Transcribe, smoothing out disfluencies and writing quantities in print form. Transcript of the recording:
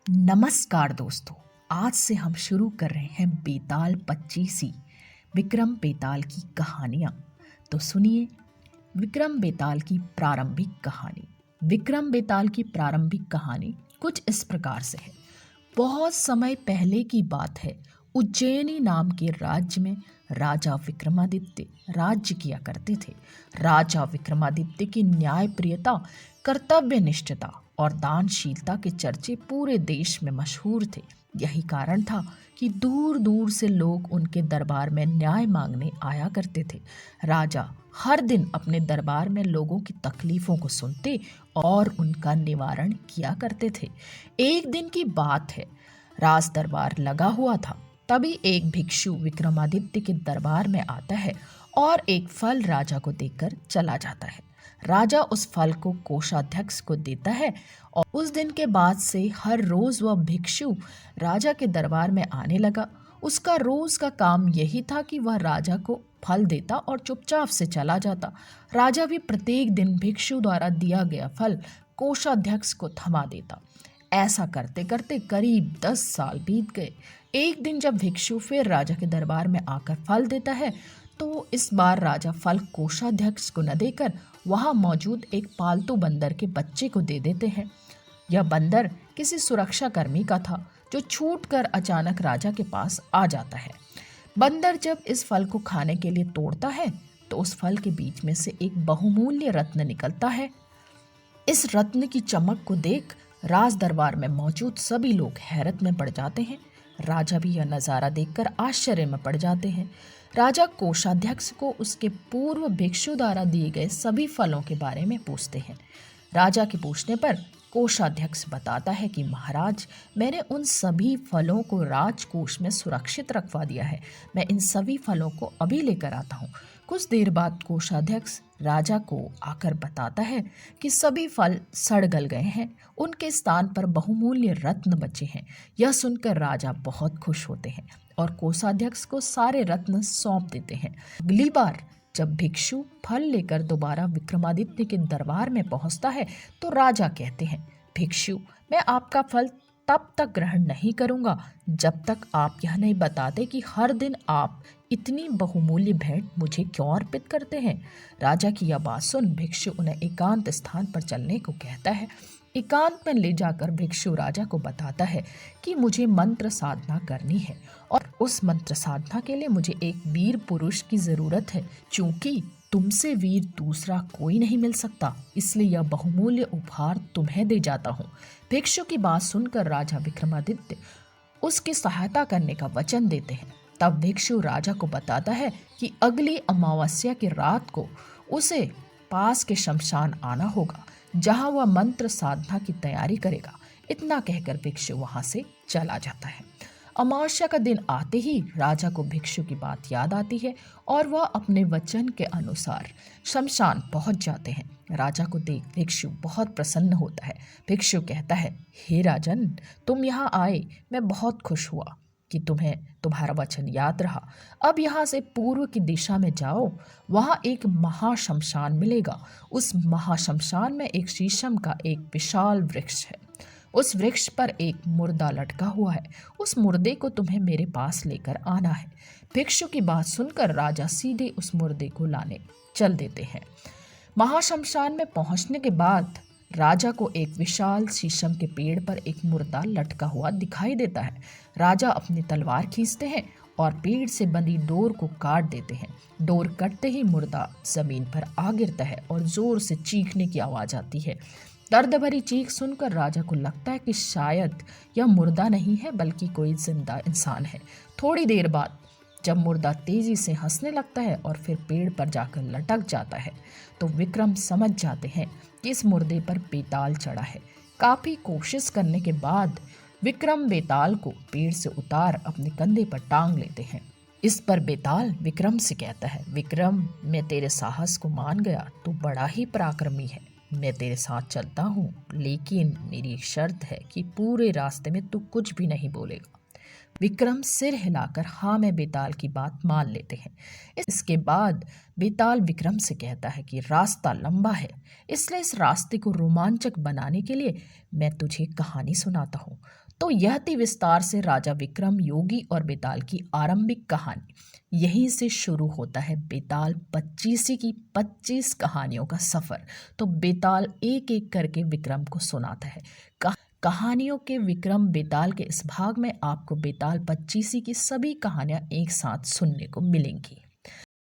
नमस्कार दोस्तों। आज से हम शुरू कर रहे हैं बेताल 25वीं विक्रम बेताल की कहानियाँ। तो सुनिए विक्रम बेताल की प्रारंभिक कहानी। विक्रम बेताल की प्रारंभिक कहानी कुछ इस प्रकार से है। बहुत समय पहले की बात है। उज्जैनी नाम के राज्य में राजा विक्रमादित्य राज्य किया करते थे। राजा विक्रमादित्य की न्यायप्रियता, कर्तव्यनिष्ठता और दानशीलता के चर्चे पूरे देश में मशहूर थे। यही कारण था कि दूर दूर से लोग उनके दरबार में न्याय मांगने आया करते थे। राजा हर दिन अपने दरबार में लोगों की तकलीफों को सुनते और उनका निवारण किया करते थे। एक दिन की बात है, राज दरबार लगा हुआ था। तभी एक भिक्षु विक्रमादित्य के दरबार में आता है और एक फल राजा को देकर चला जाता है। राजा उस फल को कोषाध्यक्ष को देता है और उस दिन के बाद से हर रोज वह भिक्षु राजा के दरबार में आने लगा। उसका रोज का काम यही था कि वह राजा को फल देता और चुपचाप से चला जाता। राजा भी प्रत्येक दिन भिक्षु द्वारा दिया गया फल कोषाध्यक्ष को थमा देता। ऐसा करते करते करीब 10 साल बीत गए। एक दिन जब भिक्षु फिर राजा के दरबार में आकर फल देता है तो इस बार राजा फल कोषाध्यक्ष को न देकर वहां मौजूद एक पालतू बंदर के बच्चे को दे देते हैं। यह बंदर किसी सुरक्षा कर्मी का था जो छूटकर अचानक राजा के पास आ जाता है। बंदर जब इस फल को खाने के लिए तोड़ता है तो उस फल के बीच में से एक बहुमूल्य रत्न निकलता है। इस रत्न की चमक को देख राज दरबार में मौजूद सभी लोग हैरत में पड़ जाते हैं। राजा भी यह नज़ारा देखकर आश्चर्य में पड़ जाते हैं। राजा कोषाध्यक्ष को उसके पूर्व भिक्षु द्वारा दिए गए सभी फलों के बारे में पूछते हैं। राजा के पूछने पर कोषाध्यक्ष बताता है कि महाराज, मैंने उन सभी फलों को राजकोष में सुरक्षित रखवा दिया है। मैं इन सभी फलों को अभी लेकर आता हूँ। कुछ देर बाद कोषाध्यक्ष राजा को आकर बताता है कि सभी फल सड़ गल गए हैं, उनके स्थान पर बहुमूल्य रत्न बचे हैं। यह सुनकर राजा बहुत खुश होते हैं और कोषाध्यक्ष को सारे रत्न सौंप देते हैं। अगली बार जब भिक्षु फल लेकर दोबारा विक्रमादित्य के दरबार में पहुंचता है तो राजा कहते हैं, भिक्षु, मैं आपका फल तब तक ग्रहण नहीं करूंगा जब तक आप यह नहीं बताते कि हर दिन आप इतनी बहुमूल्य भेंट मुझे क्यों अर्पित करते हैं। राजा की यह बात सुन भिक्षु उन्हें एकांत स्थान पर चलने को कहता है। एकांत में ले जाकर भिक्षु राजा को बताता है कि मुझे मंत्र साधना करनी है और उस मंत्र साधना के लिए मुझे एक वीर पुरुष की जरूरत है। चूंकि तुमसे वीर दूसरा कोई नहीं मिल सकता, इसलिए यह बहुमूल्य उपहार तुम्हें दे जाता हूँ। भिक्षु की बात सुनकर राजा विक्रमादित्य उसकी सहायता करने का वचन देते हैं। तब भिक्षु राजा को बताता है कि अगली अमावस्या की रात को उसे पास के शमशान आना होगा, जहां वह मंत्र साधना की तैयारी करेगा। इतना कहकर भिक्षु वहां से चला जाता है। अमावस्या का दिन आते ही राजा को भिक्षु की बात याद आती है और वह अपने वचन के अनुसार शमशान पहुंच जाते हैं। राजा को देख भिक्षु बहुत प्रसन्न होता है। भिक्षु कहता है, हे राजन, तुम यहाँ आए, मैं बहुत खुश हुआ कि तुम्हें तुम्हारा वचन याद रहा। अब यहाँ से पूर्व की दिशा में जाओ, वहाँ एक महाशमशान मिलेगा। उस महाशमशान में एक शीशम का एक विशाल वृक्ष है। उस वृक्ष पर एक मुर्दा लटका हुआ है। उस मुर्दे को तुम्हें मेरे पास लेकर आना है। भिक्षु की बात सुनकर राजा सीधे उस मुर्दे को लाने चल देते हैं। महाशमशान में पहुंचने के बाद राजा को एक विशाल शीशम के पेड़ पर एक मुर्दा लटका हुआ दिखाई देता है। राजा अपनी तलवार खींचते हैं और पेड़ से बंधी डोर को काट देते हैं। डोर कटते ही मुर्दा जमीन पर आ गिरता है और जोर से चीखने की आवाज आती है। दर्द भरी चीख सुनकर राजा को लगता है कि शायद यह मुर्दा नहीं है बल्कि कोई जिंदा इंसान है। थोड़ी देर बाद जब मुर्दा तेजी से हंसने लगता है और फिर पेड़ पर जाकर लटक जाता है तो विक्रम समझ जाते हैं कि इस मुर्दे पर बेताल चढ़ा है। काफी कोशिश करने के बाद विक्रम बेताल को पेड़ से उतार अपने कंधे पर टांग लेते हैं। इस पर बेताल विक्रम से कहता है, विक्रम, मैं तेरे साहस को मान गया, तू बड़ा ही पराक्रमी है। मैं तेरे साथ चलता हूँ, लेकिन मेरी एक शर्त है कि पूरे रास्ते में तू कुछ भी नहीं बोलेगा। विक्रम सिर हिलाकर हाँ मैं बेताल की बात मान लेते हैं। इसके बाद बेताल विक्रम से कहता है कि रास्ता लंबा है, इसलिए इस रास्ते को रोमांचक बनाने के लिए मैं तुझे कहानी सुनाता हूँ। तो यह थी विस्तार से राजा विक्रम, योगी और बेताल की आरंभिक कहानी। यहीं से शुरू होता है बेताल पच्चीसी की 25 कहानियों का सफर। तो बेताल एक एक करके विक्रम को सुनाता है। कहानियों के विक्रम बेताल के इस भाग में आपको बेताल पच्चीसी की सभी कहानियां एक साथ सुनने को मिलेंगी।